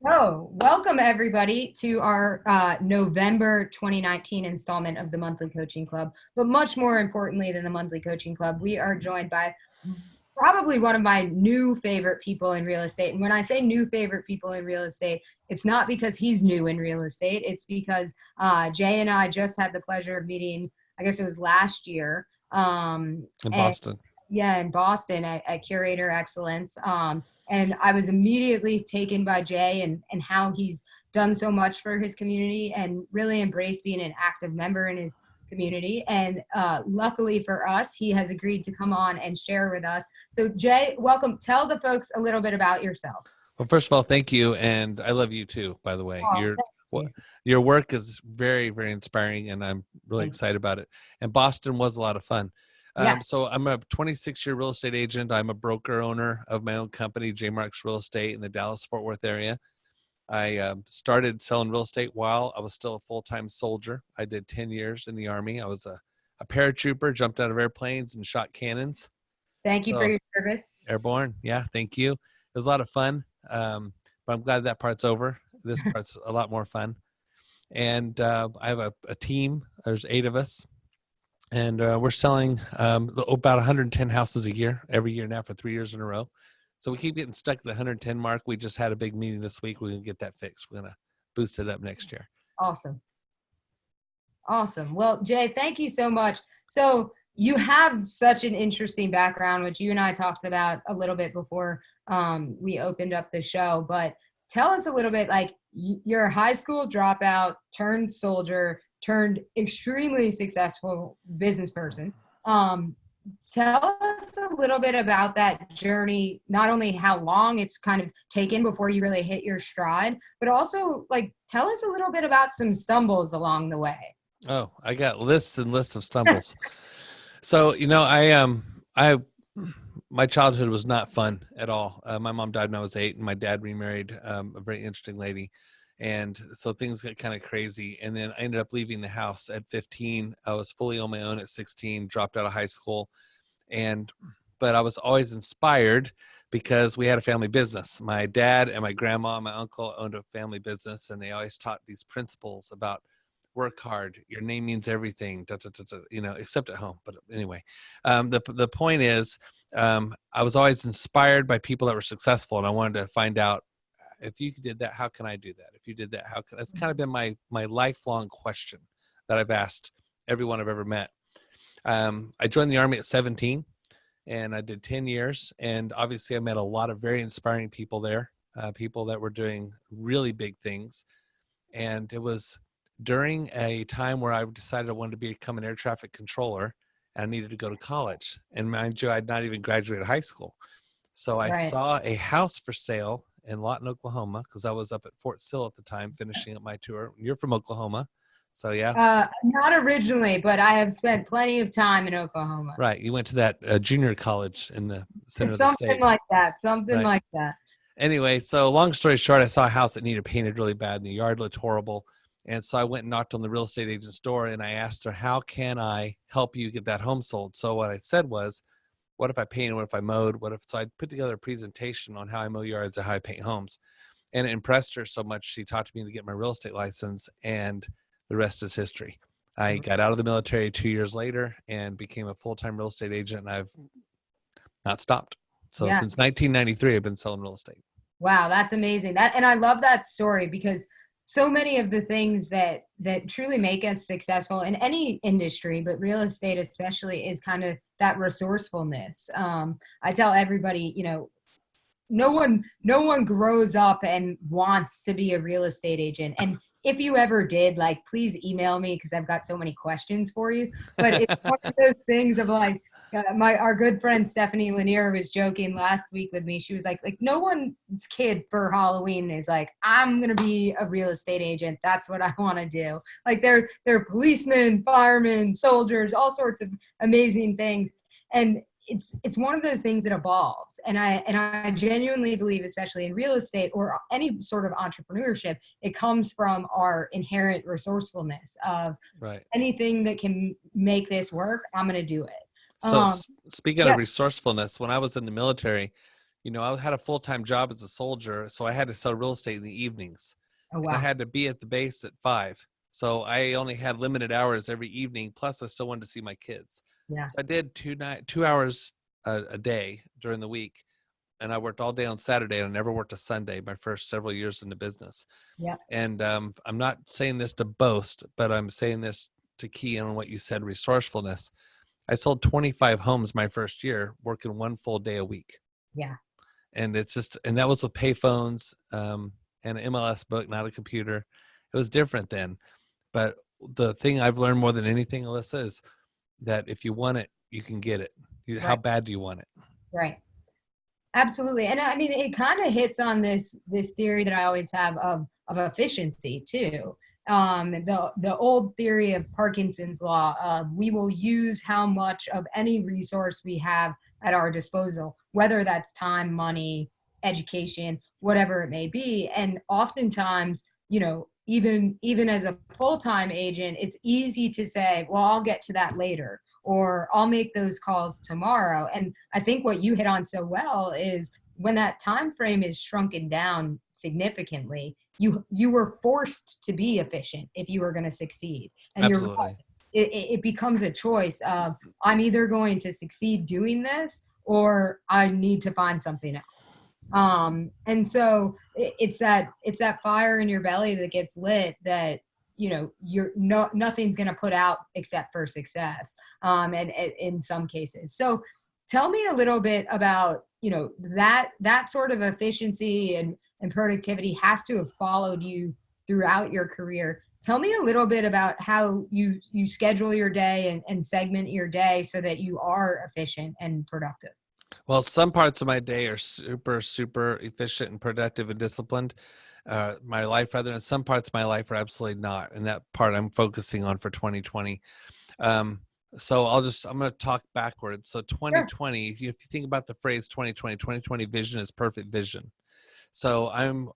Oh, welcome everybody to our November 2019 installment of the Monthly Coaching Club. But much more importantly than the Monthly Coaching Club, we are joined by probably one of my new favorite people in real estate. And when I say new favorite people in real estate, it's not because he's new in real estate. It's because Jay and I just had the pleasure of meeting, I guess it was last year. In And Boston. yeah, in Boston at Curator Excellence. And I was immediately taken by Jay and how he's done so much for his community and really embraced being an active member in his community. And luckily for us, he has agreed to come on and share with us. So Jay, welcome. Tell the folks a little bit about yourself. Well, first of all, thank you, and I love you too. By the way, Oh, your thank you. your work is very, very inspiring, and I'm really Thank you. excited about it. And Boston was a lot of fun. Yes. So I'm a 26-year real estate agent. I'm a broker owner of my own company, J Marks Real Estate, in the Dallas-Fort Worth area. I started selling real estate while I was still a full-time soldier. I did 10 years in the Army. I was a paratrooper, jumped out of airplanes and shot cannons. Thank you for So your service. airborne. Yeah, thank you. It was a lot of fun. But I'm glad that part's over. This part's a lot more fun. And I have a team. There's 8 of us. And we're selling about 110 houses a year, every year now for 3 years in a row. So we keep getting stuck at the 110 mark. We just had a big meeting this week. We're going to get that fixed. We're going to boost it up next year. Awesome. Awesome. Well, Jay, thank you so much. So you have such an interesting background, which you and I talked about a little bit before we opened up the show. But tell us a little bit, like you're a high school dropout, turned soldier, turned extremely successful business person. Um, Tell us a little bit about that journey, not only how long it's kind of taken before you really hit your stride, but also like tell us a little bit about some stumbles along the way. Oh, I got lists and lists of stumbles. So, I my childhood was not fun at all. My mom died when I was 8, and my dad remarried a very interesting lady, and so things got kind of crazy. And then I ended up leaving the house at 15. I was fully on my own at 16. Dropped out of high school, and but I was always inspired because we had a family business. My dad and my grandma and my uncle owned a family business, and they always taught these principles about work hard. Your name means everything, da, da, da, da, except at home. But anyway, the point is, I was always inspired by people that were successful, and I wanted to find out if you did that, how can I do that? If you did that, how can? That's kind of been my lifelong question that I've asked everyone I've ever met. I joined the Army at 17, and I did 10 years, and obviously I met a lot of very inspiring people there, people that were doing really big things, and it was during a time where I decided I wanted to become an air traffic controller, and I needed to go to college. And mind you, I'd not even graduated high school. So I Right. saw a house for sale in Lawton, Oklahoma, because I was up at Fort Sill at the time, finishing up my tour. You're from Oklahoma. So yeah, Not originally, but I have spent plenty of time in Oklahoma. right. You went to that junior college in the center of the Something state, like that. Something right? like that. Anyway, so long story short, I saw a house that needed painted really bad and the yard looked horrible. And so I went and knocked on the real estate agent's door and I asked her, how can I help you get that home sold? So what I said was, what if I painted? What if I mowed? So I put together a presentation on how I mow yards and how I paint homes. And it impressed her so much, she talked to me to get my real estate license, and the rest is history. I got out of the military 2 years later and became a full-time real estate agent, and I've not stopped. So Yeah. since 1993, I've been selling real estate. Wow, that's amazing. And I love that story because so many of the things that truly make us successful in any industry, but real estate especially, is kind of that resourcefulness. I tell everybody, no one grows up and wants to be a real estate agent. And if you ever did, like, please email me because I've got so many questions for you. But it's one of those things of like, our good friend Stephanie Lanier was joking last week with me. She was like no one's kid for Halloween is like, I'm gonna be a real estate agent. That's what I want to do. Like they're policemen, firemen, soldiers, all sorts of amazing things. And it's one of those things that evolves. And I genuinely believe, especially in real estate or any sort of entrepreneurship, it comes from our inherent resourcefulness of Right. anything that can make this work, I'm gonna do it. So Um, speaking yeah. of resourcefulness, when I was in the military, You know, I had a full-time job as a soldier, so I had to sell real estate in the evenings, Oh, and I wow. had to be at the base at 5. So I only had limited hours every evening. Plus, I still wanted to see my kids. Yeah. So I did 2 hours a day during the week, and I worked all day on Saturday, and I never worked a Sunday my first several years in the business. Yeah. And I'm not saying this to boast, but I'm saying this to key in on what you said, resourcefulness. I sold 25 homes my first year, working one full day a week. Yeah. And it's just, and that was with payphones and an MLS book, not a computer. It was different then. But the thing I've learned more than anything, Alyssa, is that if you want it, you can get it. How Right. bad do you want it? Right. Absolutely. And I mean, it kind of hits on this theory that I always have of efficiency too. The old theory of Parkinson's law, we will use how much of any resource we have at our disposal, whether that's time, money, education, whatever it may be. And oftentimes, even as a full-time agent, it's easy to say, well, I'll get to that later, or I'll make those calls tomorrow. And I think what you hit on so well is when that time frame is shrunken down significantly, you were forced to be efficient if you were going to succeed. And Absolutely. it becomes a choice of, I'm either going to succeed doing this or I need to find something else. And so it's that fire in your belly that gets lit that nothing's going to put out except for success, and in some cases. So tell me a little bit about that sort of efficiency and productivity has to have followed you throughout your career. Tell me a little bit about how you schedule your day and segment your day so that you are efficient and productive. Well, some parts of my day are super, super efficient and productive and disciplined. My life, rather, and some parts of my life are absolutely not. And that part I'm focusing on for 2020. So I'm going to talk backwards. So Sure. 2020, if you think about the phrase 2020 vision is perfect vision. So I'm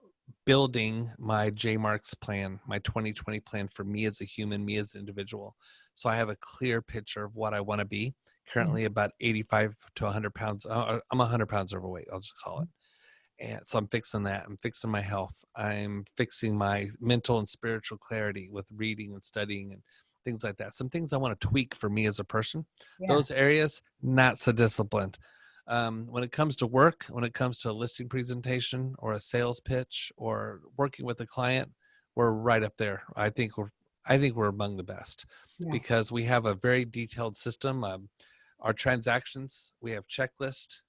building my JMarks plan, my 2020 plan for me as a human, me as an individual. So I have a clear picture of what I want to be. Currently about 85 to 100 pounds. I'm 100 pounds overweight. I'll just call it. And so I'm fixing that. I'm fixing my health. I'm fixing my mental and spiritual clarity with reading and studying and things like that. Some things I want to tweak for me as a person. Yeah. Those areas, not so disciplined. When it comes to work, when it comes to a listing presentation or a sales pitch or working with a client, we're right up there. I think we're among the best because we have a very detailed system. Our transactions, we have checklists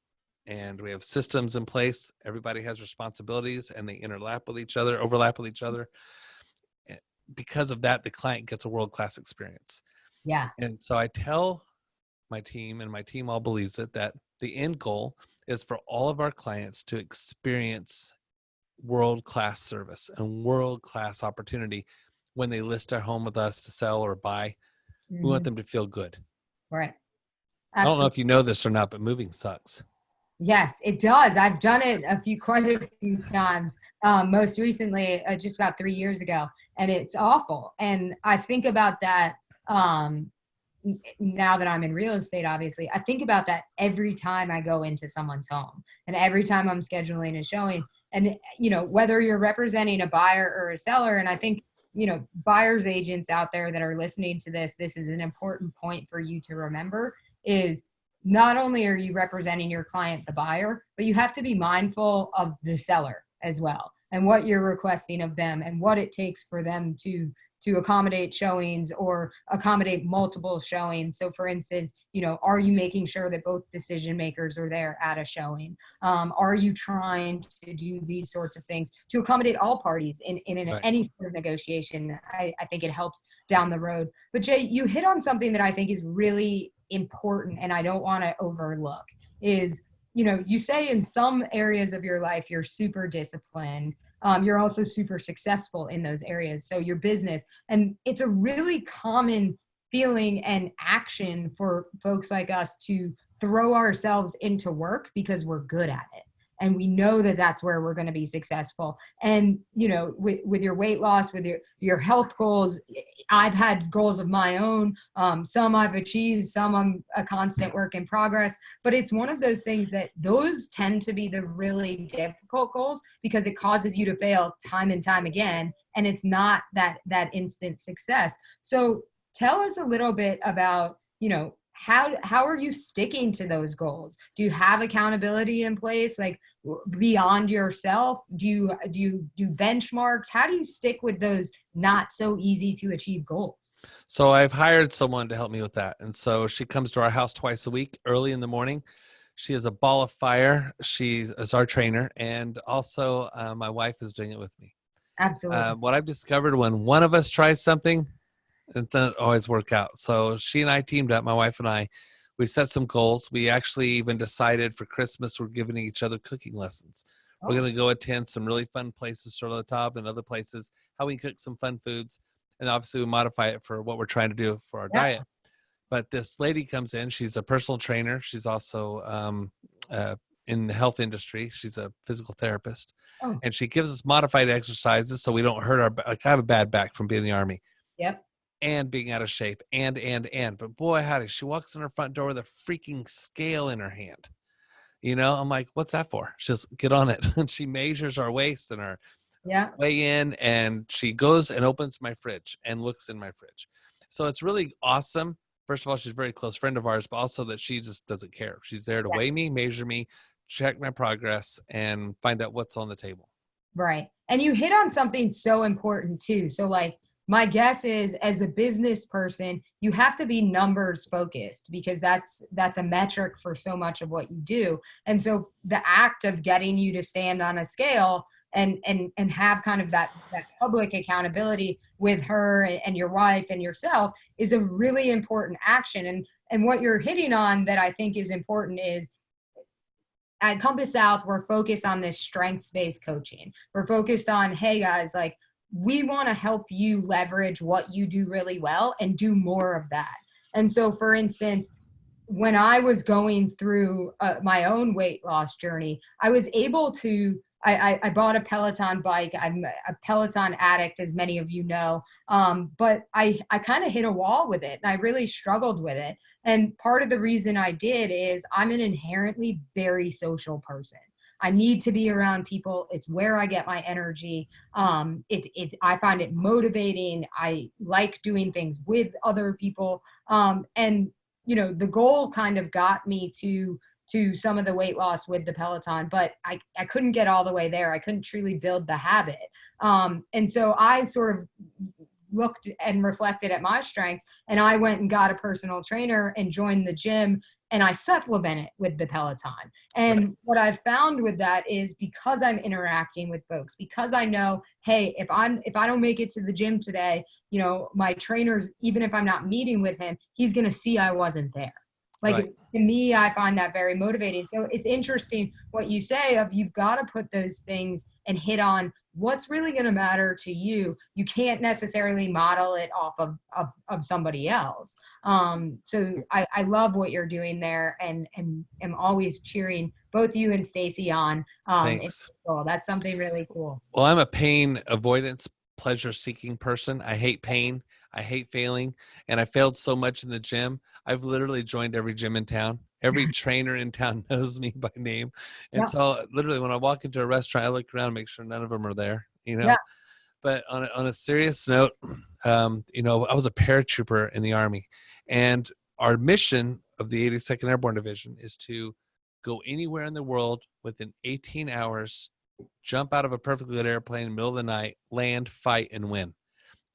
and we have systems in place. Everybody has responsibilities and they overlap with each other. Because of that, the client gets a world-class experience. Yeah. And so I tell my team, and my team all believes it, that the end goal is for all of our clients to experience world-class service and world-class opportunity when they list their home with us to sell or buy. Mm-hmm. We want them to feel good. Right. Absolutely. I don't know if you know this or not, but moving sucks. Yes, it does. I've done it quite a few times. Most recently, just about 3 years ago, and it's awful. And I think about that now that I'm in real estate. Obviously, I think about that every time I go into someone's home, and every time I'm scheduling a showing. And whether you're representing a buyer or a seller, and I think buyers agents out there that are listening to this is an important point for you to remember is. Not only are you representing your client, the buyer, but you have to be mindful of the seller as well and what you're requesting of them and what it takes for them to accommodate showings or accommodate multiple showings. So for instance, are you making sure that both decision makers are there at a showing? Are you trying to do these sorts of things to accommodate all parties in Right. any sort of negotiation? I think it helps down the road. But Jay, you hit on something that I think is really important and I don't want to overlook is, you say in some areas of your life, you're super disciplined. You're also super successful in those areas. So your business, and it's a really common feeling and action for folks like us to throw ourselves into work because we're good at it. and we know that that's where we're going to be successful. And with your weight loss, with your health goals, I've had goals of my own. Some I've achieved, some I'm a constant work in progress. But it's one of those things that those tend to be the really difficult goals, because it causes you to fail time and time again, and it's not that instant success. So tell us a little bit about, how are you sticking to those goals? Do you have accountability in place, like beyond yourself? Do you do benchmarks? How do you stick with those not so easy to achieve goals? So I've hired someone to help me with that. And so she comes to our house twice a week, early in the morning. She is a ball of fire. She is our trainer. And also my wife is doing it with me. Absolutely. What I've discovered, when one of us tries something, it doesn't always work out. So she and I teamed up, my wife and I. We set some goals. We actually even decided for Christmas we're giving each other cooking lessons. We're going to go attend some really fun places, Sur La Table and other places, how we cook some fun foods. And obviously we modify it for what we're trying to do for our diet. But this lady comes in. She's a personal trainer. She's also in the health industry. She's a physical therapist. And she gives us modified exercises so we don't hurt our back. Like, I have a bad back from being in the Army. Yep. And being out of shape, but boy, howdy, she walks in her front door with a freaking scale in her hand. I'm like, what's that for? She says, get on it. And she measures our waist and our weigh in, and she goes and opens my fridge and looks in my fridge. So it's really awesome. First of all, she's a very close friend of ours, but also that she just doesn't care. She's there to weigh me, measure me, check my progress, and find out what's on the table. Right. And you hit on something so important too. So like, my guess is, as a business person, you have to be numbers focused, because that's a metric for so much of what you do. And so the act of getting you to stand on a scale and have kind of that public accountability with her and your wife and yourself is a really important action. And what you're hitting on that I think is important is, at Compass South, we're focused on this strengths-based coaching. We're focused on, hey guys, like, we want to help you leverage what you do really well and do more of that. And so, for instance, when I was going through my own weight loss journey, I was able to, I bought a Peloton bike. I'm a Peloton addict, as many of you know, but I kind of hit a wall with it, and I really struggled with it. And part of the reason I did is I'm an inherently very social person. I need to be around people. It's where I get my energy. I find it motivating. I like doing things with other people. And the goal kind of got me to some of the weight loss with the Peloton, but I couldn't get all the way there. I couldn't truly build the habit. And so I sort of looked and reflected at my strengths, and I went and got a personal trainer and joined the gym, and I supplement it with the Peloton. And what I've found with that is, because I'm interacting with folks, because I know, hey, if I don't make it to the gym today, my trainers, even if I'm not meeting with him, he's going to see I wasn't there. Like, to me, I find that very motivating. So it's interesting what you say of, you've got to put those things and hit on what's really going to matter to you. You can't necessarily model it off of somebody else. So I love what you're doing there, and am always cheering both you and Stacy on. Thanks. That's something really cool. Well, I'm a pain avoidance, pleasure seeking person. I hate pain. I hate failing. And I failed so much in the gym. I've literally joined every gym in town. Every trainer in town knows me by name. And so literally when I walk into a restaurant, I look around and make sure none of them are there, But on a serious note, I was a paratrooper in the Army, and our mission of the 82nd Airborne Division is to go anywhere in the world within 18 hours, jump out of a perfectly lit airplane in the middle of the night, land, fight, and win.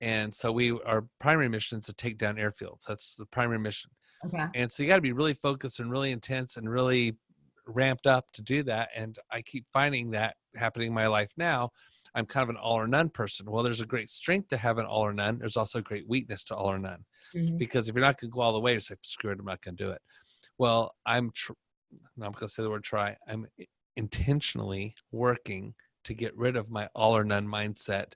And so our primary mission is to take down airfields. That's the primary mission. Okay. And so you got to be really focused and really intense and really ramped up to do that. And I keep finding that happening in my life now. I'm kind of an all or none person. Well, there's a great strength to have an all or none. There's also a great weakness to all or none. Mm-hmm. Because if you're not going to go all the way, you say, screw it, I'm not going to do it. Well, I'm going to say the word try. I'm intentionally working to get rid of my all or none mindset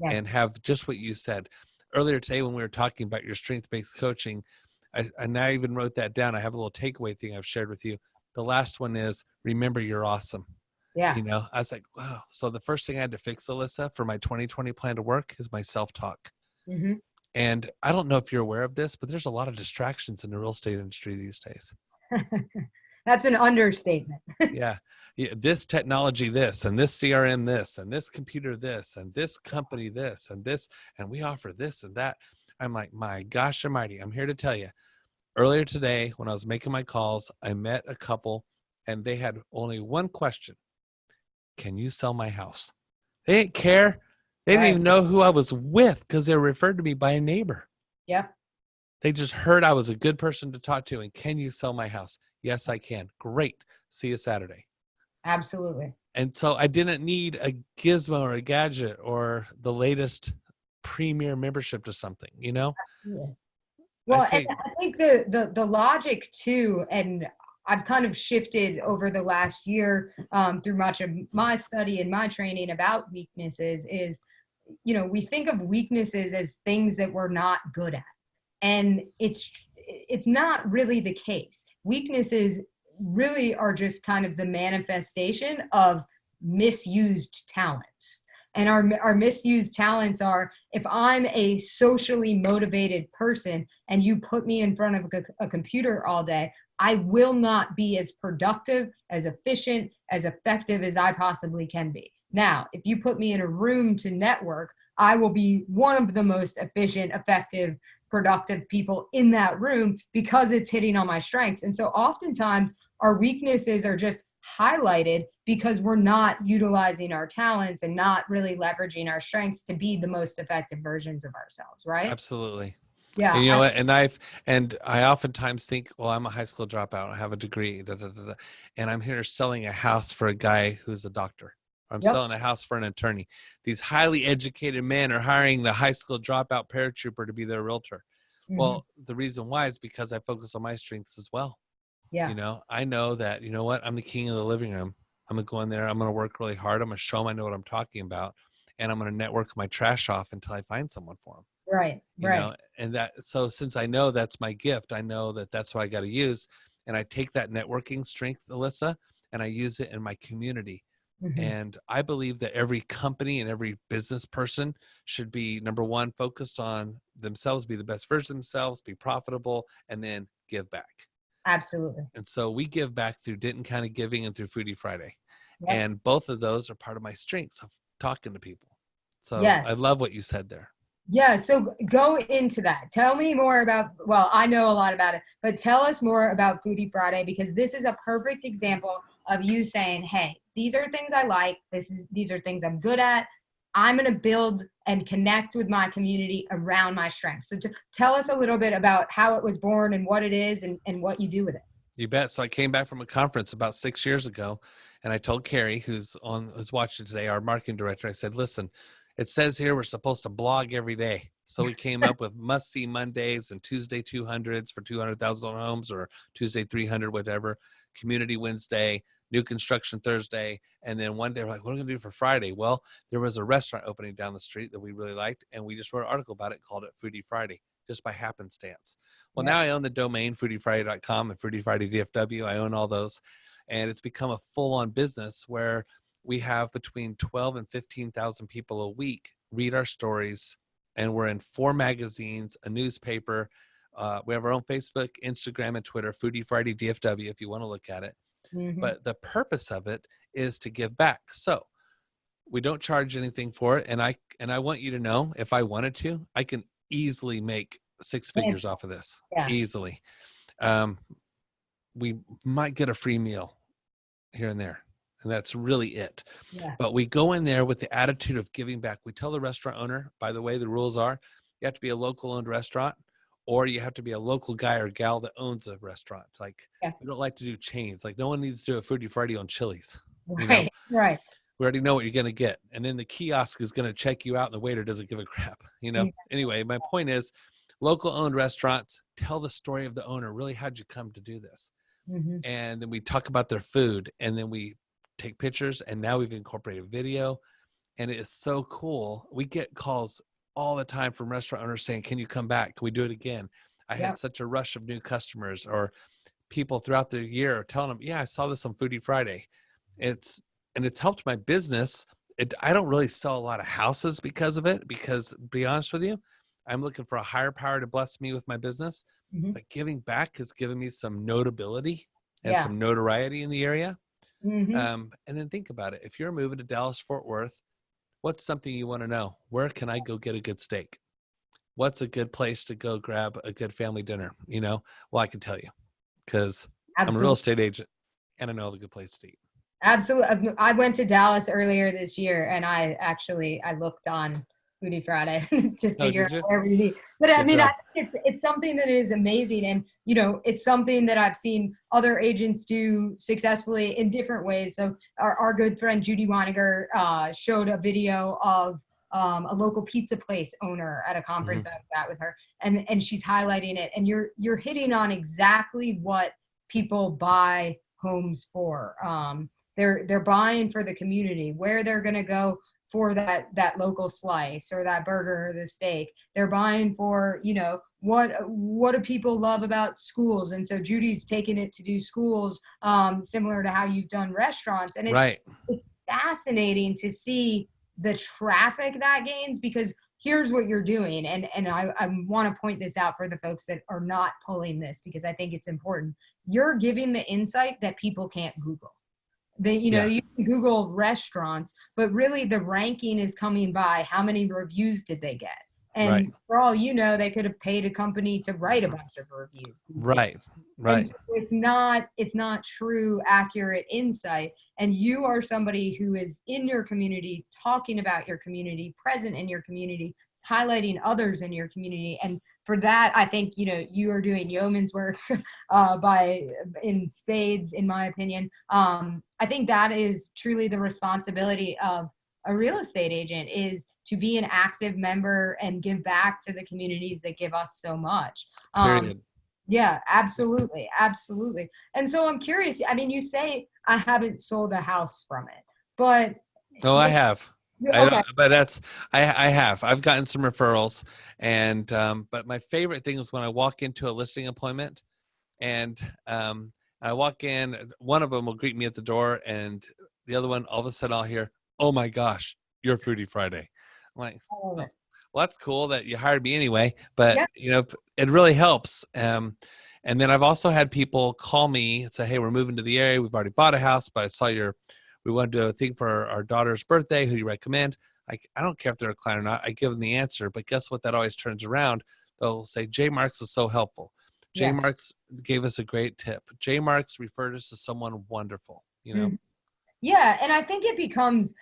and have just what you said earlier today when we were talking about your strength-based coaching. I now even wrote that down. I have a little takeaway thing I've shared with you. The last one is, remember you're awesome. Yeah. I was like, wow. So the first thing I had to fix, Alyssa, for my 2020 plan to work is my self-talk. Hmm. And I don't know if you're aware of this, but there's a lot of distractions in the real estate industry these days. That's an understatement. Yeah. Yeah. This technology, this, and this CRM, this, and this computer, this, and this company, this, and this, and we offer this and that. I'm like, my gosh almighty, I'm here to tell you. Earlier today, when I was making my calls, I met a couple and they had only one question. Can you sell my house? They didn't care. They didn't Right. even know who I was with because they were referred to me by a neighbor. Yep. They just heard I was a good person to talk to. And can you sell my house? Yes, I can. Great. See you Saturday. Absolutely. And so I didn't need a gizmo or a gadget or the latest premier membership to something, Yeah. I Well, and say, I think the logic too, and I've kind of shifted over the last year through much of my study and my training about weaknesses is, we think of weaknesses as things that we're not good at, and it's not really the case. Weaknesses really are just kind of the manifestation of misused talents. And our misused talents are, if I'm a socially motivated person and you put me in front of a computer all day, I will not be as productive, as efficient, as effective as I possibly can be. Now, if you put me in a room to network, I will be one of the most efficient, effective, productive people in that room because it's hitting on my strengths. And so oftentimes our weaknesses are just highlighted because we're not utilizing our talents and not really leveraging our strengths to be the most effective versions of ourselves, right? absolutely. And Yeah. you know what? And I oftentimes think, well, I'm a high school dropout. I have a degree, da, da, da, da, and I'm here selling a house for a guy who's a doctor. I'm Yep. selling a house for an attorney. These highly educated men are hiring the high school dropout paratrooper to be their realtor. Hmm. Well, the reason why is because I focus on my strengths as well. Yeah. I know that, you know what? I'm the king of the living room. I'm going to go in there. I'm going to work really hard. I'm going to show them I know what I'm talking about. And I'm going to network my trash off until I find someone for them. Right. Right. And so since I know that's my gift, I know that that's what I got to use. And I take that networking strength, Alyssa, and I use it in my community. Hmm. And I believe that every company and every business person should be, number one, focused on themselves, be the best version of themselves, be profitable, and then give back. Absolutely. And so we give back through Denton County Giving and through Foodie Friday. Yep. And both of those are part of my strengths of talking to people. So Yes. I love what you said there. Yeah, so go into that. Tell me more about, well, I know a lot about it, but tell us more about Foodie Friday, because this is a perfect example of you saying, hey, these are things I like. These are things I'm good at. I'm going to build and connect with my community around my strengths. So tell us a little bit about how it was born and what it is and what you do with it. You bet. So I came back from a conference about 6 years ago, and I told Carrie, who's watching today, our marketing director, I said, listen, it says here we're supposed to blog every day. So we came up with must see Mondays and Tuesday 200s for 200,000 homes, or Tuesday 300, whatever, community Wednesday, new construction Thursday. And then one day we're like, what are we gonna do for Friday? Well, there was a restaurant opening down the street that we really liked, and we just wrote an article about it, called it Foodie Friday, just by happenstance. Well, Yeah. now I own the domain foodiefriday.com and Foodie Friday DFW. I own all those. And it's become a full-on business where we have between 12 and 15,000 people a week read our stories. And we're in 4 magazines, a newspaper. We have our own Facebook, Instagram, and Twitter, Foodie Friday DFW, if you want to look at it. Hmm. But the purpose of it is to give back. So we don't charge anything for it. And I want you to know, if I wanted to, I can easily make 6 figures off of this. Yeah. Easily. We might get a free meal here and there, and that's really it. Yeah. But we go in there with the attitude of giving back. We tell the restaurant owner, by the way, the rules are you have to be a local owned restaurant, or you have to be a local guy or gal that owns a restaurant. Like, Yeah. we don't like to do chains. Like, no one needs to do a Foodie Friday on Chili's. Right. Right. We already know what you're going to get. And then the kiosk is going to check you out and the waiter doesn't give a crap, Yeah. Anyway, my point is, local owned restaurants, tell the story of the owner. Really, how'd you come to do this? Hmm. And then we talk about their food, and then we take pictures, and now we've incorporated video, and it is so cool. We get calls all the time from restaurant owners saying, can you come back? Can we do it again? I Yep. had such a rush of new customers, or people throughout the year telling them, yeah, I saw this on Foodie Friday. It's and it's helped my business. I don't really sell a lot of houses because of it, because to be honest with you, I'm looking for a higher power to bless me with my business. Mhm. But giving back has given me some notability and Yeah. some notoriety in the area. Hmm. And then think about it. If you're moving to Dallas, Fort Worth, what's something you want to know? Where can I go get a good steak? What's a good place to go grab a good family dinner? Well, I can tell you because I'm a real Absolutely. estate agent and I know the good place to eat. Absolutely. I went to Dallas earlier this year, and I looked on Foodie Friday to Oh, figure did out you? where we need. But I Good mean, I job. think it's something that is amazing, and it's something that I've seen other agents do successfully in different ways. So our good friend Judy Weiniger showed a video of a local pizza place owner at a Hmm. conference I was at with her, and she's highlighting it, and you're hitting on exactly what people buy homes for. They're buying for the community, where they're going to go for that local slice or that burger or the steak. They're buying for, what do people love about schools? And so Judy's taken it to do schools, similar to how you've done restaurants. And Right. it's fascinating to see the traffic that gains, because here's what you're doing. And I want to point this out for the folks that are not pulling this, because I think it's important. You're giving the insight that people can't Google. Yeah. You can Google restaurants, but really the ranking is coming by how many reviews did they get. Right. And for all you know, they could have paid a company to write a bunch of reviews these days. Right. And Right. so it's not true, accurate insight. And you are somebody who is in your community, talking about your community, present in your community, highlighting others in your community. And for that, I think, you are doing yeoman's work in spades, in my opinion. I think that is truly the responsibility of a real estate agent, is to be an active member and give back to the communities that give us so much. Period. Yeah, absolutely. Absolutely. And so I'm curious. I mean, you say I haven't sold a house from it, but Oh, I have. I okay. don't, but I have. I've gotten some referrals, and but my favorite thing is when I walk into a listing appointment, and I walk in. One of them will greet me at the door, and the other one, all of a sudden, I'll hear, "Oh my gosh, you're Foodie Friday." I'm like, I love "Oh, it. well, that's cool that you hired me anyway." But Yeah. it really helps. And then I've also had people call me and say, "Hey, we're moving to the area. We've already bought a house, but I saw we want to do a thing for our daughter's birthday. Who do you recommend?" I don't care if they're a client or not. I give them the answer, but guess what? That always turns around. They'll say, "J Marks was so helpful. J Yeah. Marks gave us a great tip. J Marks referred us to someone wonderful." Mhm. Yeah, and I think it becomes,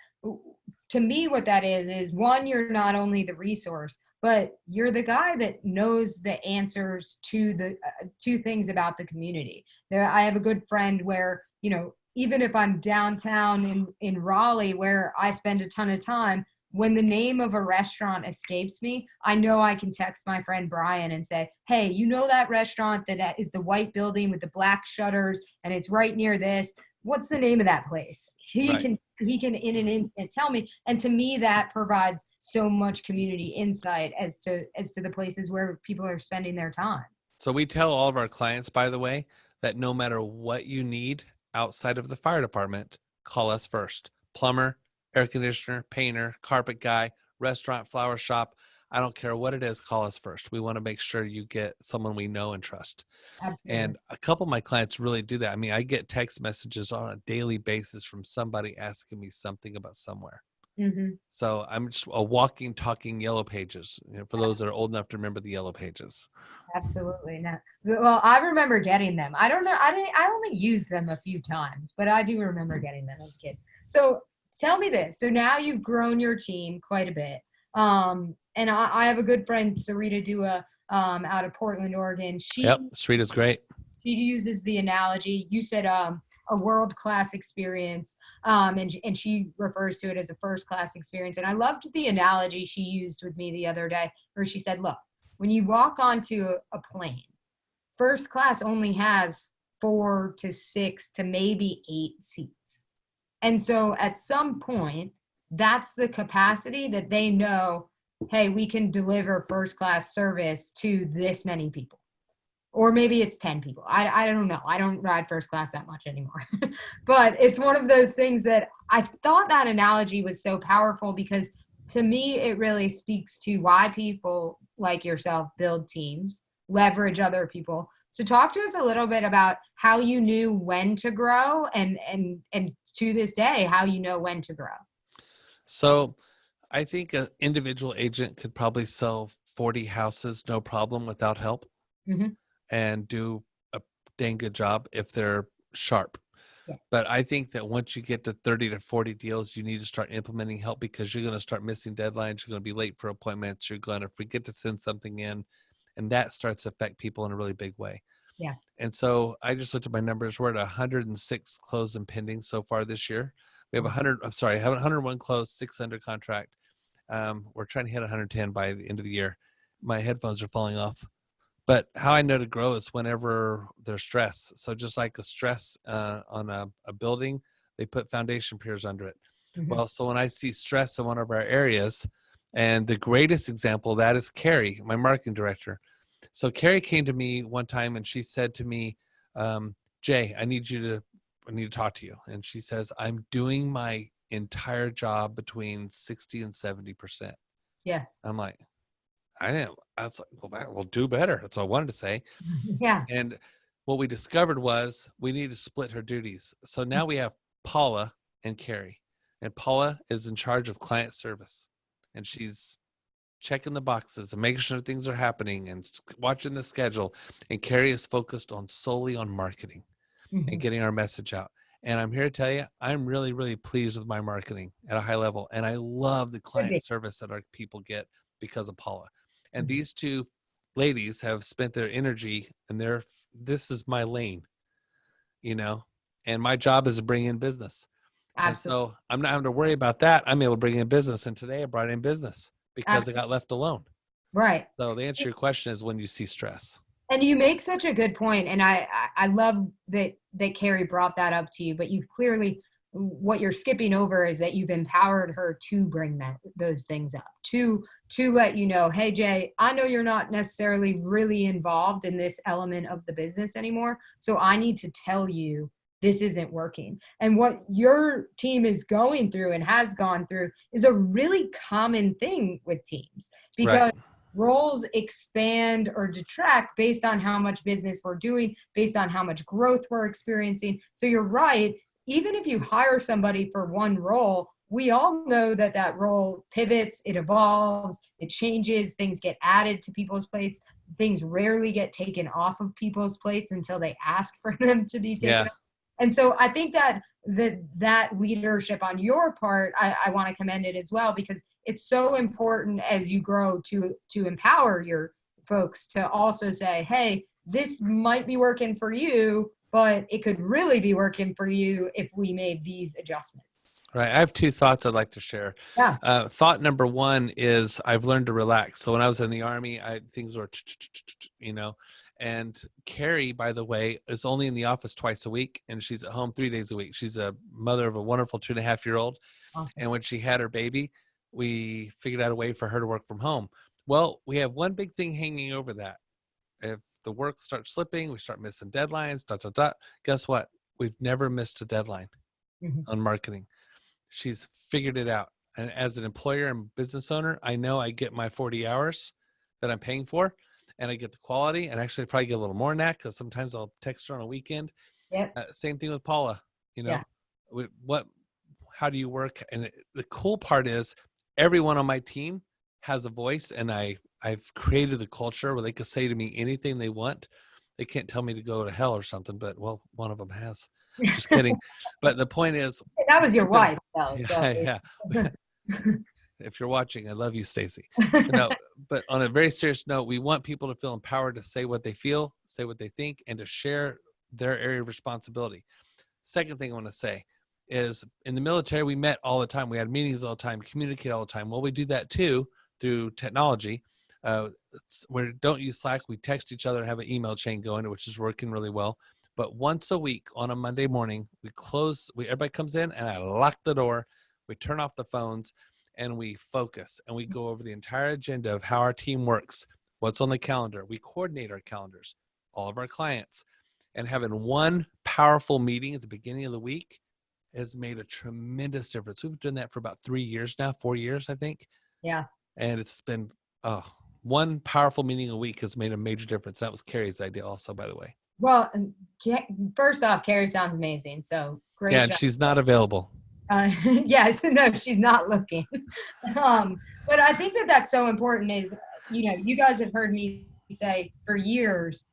to me, what that is one, you're not only the resource, but you're the guy that knows the answers to the two things about the community. I have a good friend where, even if I'm downtown in Raleigh, where I spend a ton of time, when the name of a restaurant escapes me, I know I can text my friend Brian and say, "Hey, you know that restaurant that is the white building with the black shutters, and it's right near this? What's the name of that place?" he Right. can he can in an instant tell me. And to me, that provides so much community insight as to the places where people are spending their time. So we tell all of our clients, by the way, that no matter what you need outside of the fire department, call us first. Plumber, air conditioner, painter, carpet guy, restaurant, flower shop. I don't care what it is, call us first. We want to make sure you get someone we know and trust. Absolutely. And a couple of my clients really do that. I mean, I get text messages on a daily basis from somebody asking me something about somewhere. Hmm. So I'm just a walking, talking yellow pages, for those that are old enough to remember the yellow pages. Absolutely. No. Well, I remember getting them. I don't know. I only used them a few times, but I do remember getting them as a kid. So tell me this. So now you've grown your team quite a bit. And I have a good friend, Sarita Dua, out of Portland, Oregon. Yep. Sarita's great. She uses the analogy. You said a world class experience, and she refers to it as a first class experience. And I loved the analogy she used with me the other day, where she said, "Look, when you walk onto a plane, first class only has 4 to 6 to maybe 8 seats, and so at some point, that's the capacity that they know. Hey, we can deliver first class service to this many people." or maybe it's 10 people. I don't know. I don't ride first class that much anymore. But it's one of those things that I thought that analogy was so powerful because to me, it really speaks to why people like yourself build teams, leverage other people. So talk to us a little bit about how you knew when to grow and to this day, how you know when to grow. So I think an individual agent could probably sell 40 houses no problem without help Hmm. and do a dang good job if they're sharp. Yeah. But I think that once you get to 30 to 40 deals, you need to start implementing help because you're going to start missing deadlines. You're going to be late for appointments. You're going to forget to send something in. And that starts to affect people in a really big way. Yeah. And so I just looked at my numbers. We're at 106 closed and pending so far this year. We have 100, I'm sorry, I have 101 closed, 6 under contract. We're trying to hit 110 by the end of the year. My headphones are falling off. But how I know to grow is whenever there's stress. So just like a stress on a building, they put foundation piers under it. Hmm. Well, so when I see stress in one of our areas, and the greatest example of that is Carrie, my marketing director. So Carrie came to me one time and she said to me, Jay, I need to talk to you. And she says, I'm doing my entire job between 60 and 70%. Yes. I'm like, I didn't. I was like, well, that will do better. That's what I wanted to say. Yeah. And what we discovered was we need to split her duties. So now we have Paula and Carrie, and Paula is in charge of client service, and she's checking the boxes and making sure things are happening and watching the schedule. And Carrie is focused on solely on marketing and Hmm. getting our message out. And I'm here to tell you, I'm really, really pleased with my marketing at a high level. And I love the Could client be. service that our people get because of Paula. And Mhm. these two ladies have spent their energy and this is my lane, you know, and my job is to bring in business. And Absolutely. so I'm not having to worry about that. I'm able to bring in business. And today I brought in business because I Absolutely. got left alone. Right. So the answer to your question is when you see stress. And you make such a good point, and I love that Carrie brought that up to you. But you've clearly what you're skipping over is that you've empowered her to bring those things up to let you know, hey Jay, I know you're not necessarily really involved in this element of the business anymore, so I need to tell you this isn't working. And what your team is going through and has gone through is a really common thing with teams Right. because roles expand or detract based on how much business we're doing, based on how much growth we're experiencing. So you're right. Even if you hire somebody for one role, we all know that that role pivots, it evolves, it changes, things get added to people's plates. Things rarely get taken off of people's plates until they ask for them to be taken Yeah. off. And so I think that that leadership on your part, I want to commend it as well because it's so important as you grow to empower your folks to also say, hey, this might be working for you, but it could really be working for you if we made these adjustments. Right. I have two thoughts I'd like to share. Yeah. Thought number one is I've learned to relax. So when I was in the Army, things were, you know, and Carrie, by the way, is only in the office twice a week and she's at home 3 days a week. She's a mother of a wonderful 2.5-year-old. Awesome. And when she had her baby, we figured out a way for her to work from home. Well, we have one big thing hanging over that. If the work starts slipping, we start missing deadlines, dot, dot, dot. Guess what? We've never missed a deadline Mhm. on marketing. She's figured it out. And as an employer and business owner, I know I get my 40 hours that I'm paying for and I get the quality and actually probably get a little more than that because sometimes I'll text her on a weekend. Yep. Same thing with Paula, you Yeah. know, how do you work? And the cool part is everyone on my team has a voice and I've created the culture where they can say to me anything they want. They can't tell me to go to hell or something, but well, one of them has. Just kidding. But the point is, That was your we've done, wife, though. So yeah. If you're watching, I love you, Stacy. No, but on a very serious note, we want people to feel empowered to say what they feel, say what they think, and to share their area of responsibility. Second thing I want to say is in the military, we met all the time. We had meetings all the time, communicate all the time. Well, we do that too through technology. We don't use Slack. We text each other and have an email chain going, which is working really well. But once a week on a Monday morning, everybody comes in and I lock the door. We turn off the phones and we focus and we go over the entire agenda of how our team works, what's on the calendar. We coordinate our calendars. all of our clients. And having one powerful meeting at the beginning of the week has made a tremendous difference. We've been doing that for about 3 years now, 4 years, I think. Yeah. And it's been, one powerful meeting a week has made a major difference. That was Carrie's idea also, by the way. Well, first off, Carrie sounds amazing. So great. Yeah, and she's not available. Yes, no, she's not looking. But I think that that's so important is, you guys have heard me say for years,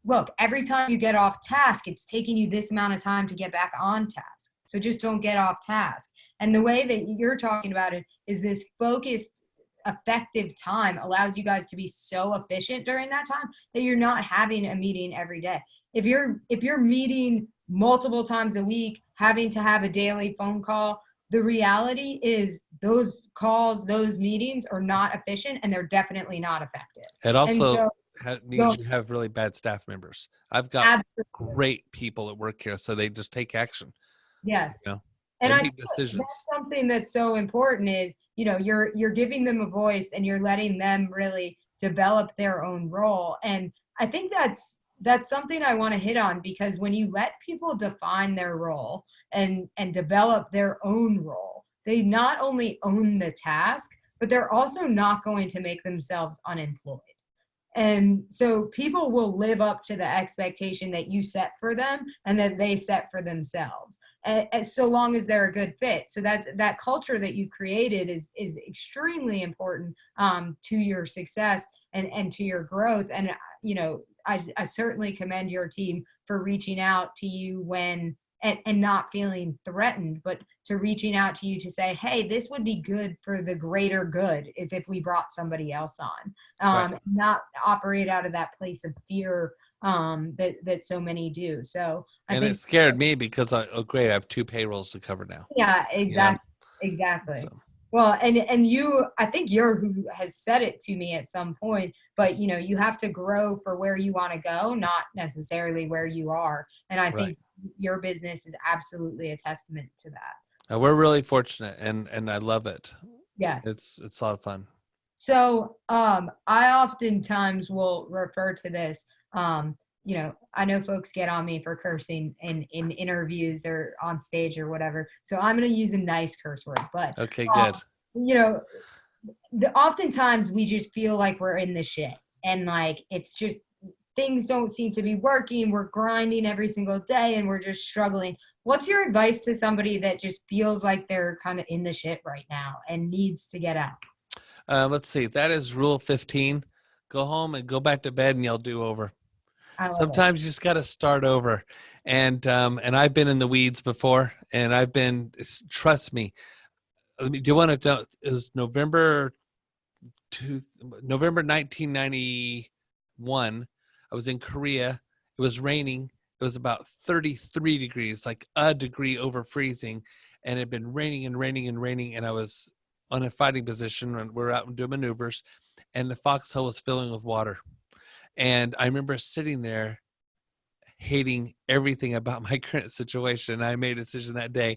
look, every time you get off task, it's taking you this amount of time to get back on task. So just don't get off task. And the way that you're talking about it is this focused, effective time allows you guys to be so efficient during that time that you're not having a meeting every day. If you're meeting multiple times a week, having to have a daily phone call, the reality is those calls, those meetings are not efficient, and they're definitely not effective. It also means you have really bad staff members. I've got great people that work here, so they just take action. Yes. And I make think decisions. that's something that's so important is, you're giving them a voice and you're letting them really develop their own role. And I think that's something I want to hit on, because when you let people define their role and develop their own role, they not only own the task, but they're also not going to make themselves unemployed. And so people will live up to the expectation that you set for them and that they set for themselves, so long as they're a good fit. So that culture that you created is extremely important to your success and to your growth. And, I certainly commend your team for reaching out to you when and not feeling threatened, but to reaching out to you to say, hey, this would be good for the greater good, is if we brought somebody else on, Right. not operate out of that place of fear that so many do. So I think it scared me because great, I have 2 payrolls to cover now. Yeah, exactly. So. Well, and I think you're who has said it to me at some point, but you have to grow for where you want to go, not necessarily where you are. And I think your business is absolutely a testament to that. We're really fortunate, and I love it. Yes. It's a lot of fun. So I oftentimes will refer to this. I know folks get on me for cursing in interviews or on stage or whatever. So I'm going to use a nice curse word, but okay, good. Oftentimes we just feel like we're in the shit, and like, it's just, things don't seem to be working. We're grinding every single day and we're just struggling. What's your advice to somebody that just feels like they're kind of in the shit right now and needs to get out? Let's see. That is rule 15. Go home and go back to bed and you'll do over. Sometimes you just got to start over. And I've been in the weeds before, and trust me. Do you want to know? It was November 1991. I was in Korea. It was raining. It was about 33 degrees, like a degree over freezing. And it had been raining and raining and raining. And I was on a fighting position, and we're out doing maneuvers, and the foxhole was filling with water. And I remember sitting there hating everything about my current situation. I made a decision that day.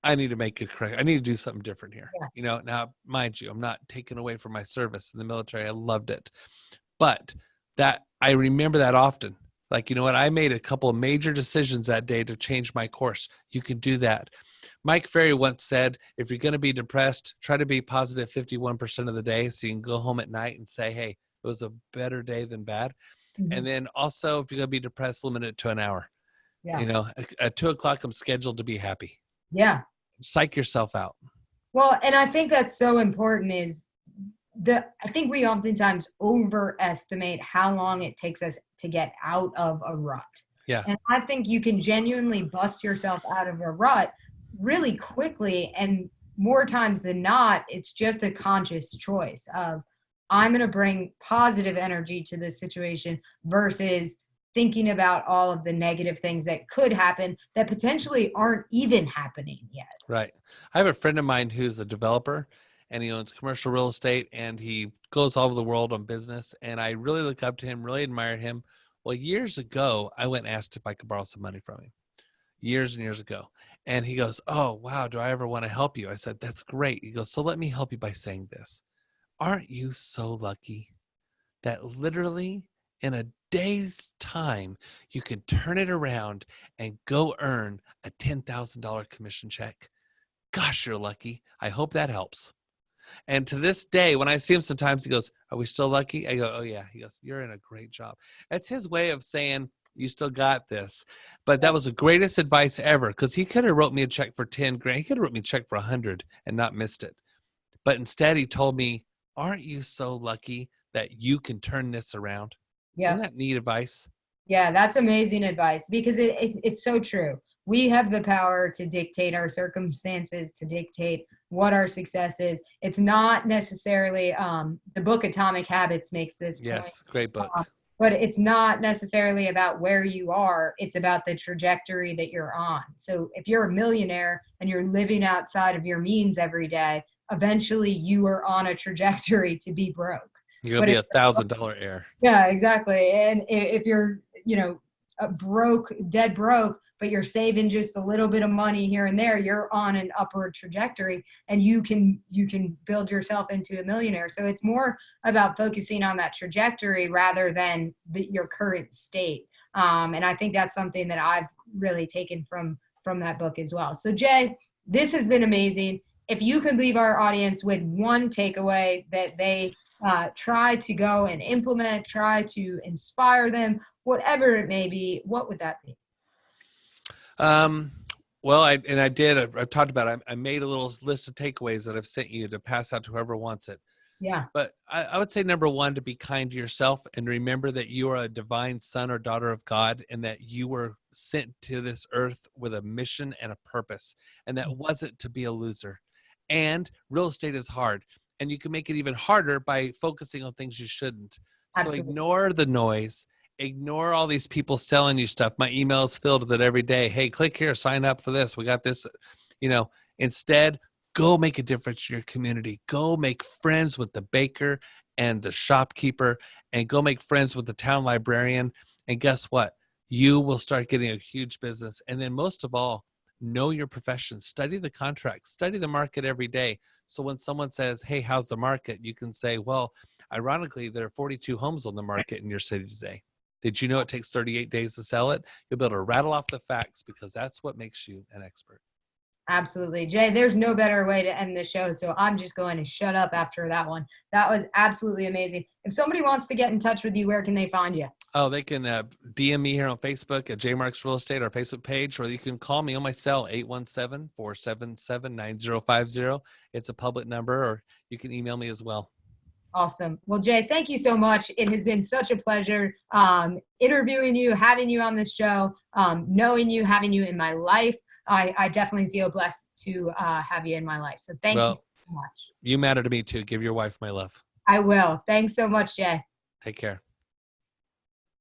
I need to make it correct. I need to do something different here. Yeah. Now, mind you, I'm not taking away from my service in the military. I loved it. But I remember that often. Like, you know what? I made a couple of major decisions that day to change my course. You can do that. Mike Ferry once said, if you're going to be depressed, try to be positive 51% of the day, so you can go home at night and say, hey, it was a better day than bad. Mm-hmm. And then also, if you're going to be depressed, limit it to an hour. Yeah. At 2:00, I'm scheduled to be happy. Yeah. Psych yourself out. Well, and I think that's so important is I think we oftentimes overestimate how long it takes us to get out of a rut. Yeah. And I think you can genuinely bust yourself out of a rut really quickly. And more times than not, it's just a conscious choice of, I'm going to bring positive energy to this situation versus thinking about all of the negative things that could happen that potentially aren't even happening yet. Right. I have a friend of mine who's a developer, and he owns commercial real estate, and he goes all over the world on business. And I really look up to him, really admire him. Well, years ago, I went and asked if I could borrow some money from him. Years and years ago. And he goes, oh, wow, do I ever want to help you? I said, that's great. He goes, so let me help you by saying this. Aren't you so lucky that literally in a day's time, you can turn it around and go earn a $10,000 commission check. Gosh, you're lucky. I hope that helps. And to this day, when I see him sometimes, he goes, "Are we still lucky?" I go, "Oh yeah." He goes, "You're in a great job." That's his way of saying, "You still got this." But that was the greatest advice ever, because he could have wrote me a check for 10 grand. He could have wrote me a check for 100 and not missed it. But instead he told me, "Aren't you so lucky that you can turn this around?" Isn't Yeah. that neat advice? Yeah, that's amazing advice because it's so true. We have the power to dictate our circumstances, to dictate what our success is. It's not necessarily the book Atomic Habits makes this point, Yes, great uh, book. but it's not necessarily about where you are. It's about the trajectory that you're on. So if you're a millionaire and you're living outside of your means every day, eventually you are on a trajectory to be broke. You're gonna But be if $1,000 heir. yeah, exactly. And if you're, broke, dead broke, but you're saving just a little bit of money here and there, you're on an upward trajectory and you can build yourself into a millionaire. So it's more about focusing on that trajectory rather than your current state. And I think that's something that I've really taken from that book as well. So Jay, this has been amazing. If you could leave our audience with one takeaway that they try to go and implement, try to inspire them, whatever it may be, what would that be? Um, well, I've talked about it. I made a little list of takeaways that I've sent you to pass out to whoever wants it. Yeah, But I would say number one, to be kind to yourself and remember that you are a divine son or daughter of God and that you were sent to this earth with a mission and a purpose. And that wasn't to be a loser. And real estate is hard. And you can make it even harder by focusing on things you shouldn't. So absolutely. ignore the noise. Ignore all these people selling you stuff. My email is filled with it every day. Hey, click here, sign up for this. We got this, you know, instead, go make a difference in your community. Go make friends with the baker and the shopkeeper, and go make friends with the town librarian. And guess what? You will start getting a huge business. And then most of all, know your profession. Study the contracts. Study the market every day. So when someone says, "Hey, how's the market?" you can say, "Well, ironically, there are 42 homes on the market in your city today. Did you know it takes 38 days to sell it?" You'll be able to rattle off the facts because that's what makes you an expert. Absolutely. Jay, there's no better way to end the show. So I'm just going to shut up after that one. That was absolutely amazing. If somebody wants to get in touch with you, where can they find you? Oh, they can DM me here on Facebook at JMarks Real Estate, our Facebook page, or you can call me on my cell, 817-477-9050. It's a public number, or you can email me as well. Awesome. Well, Jay, thank you so much. It has been such a pleasure interviewing you, having you on the show, knowing you, having you in my life. I definitely feel blessed to have you in my life. So thank you so much. You matter to me too. Give your wife my love. I will. Thanks so much, Jay. Take care.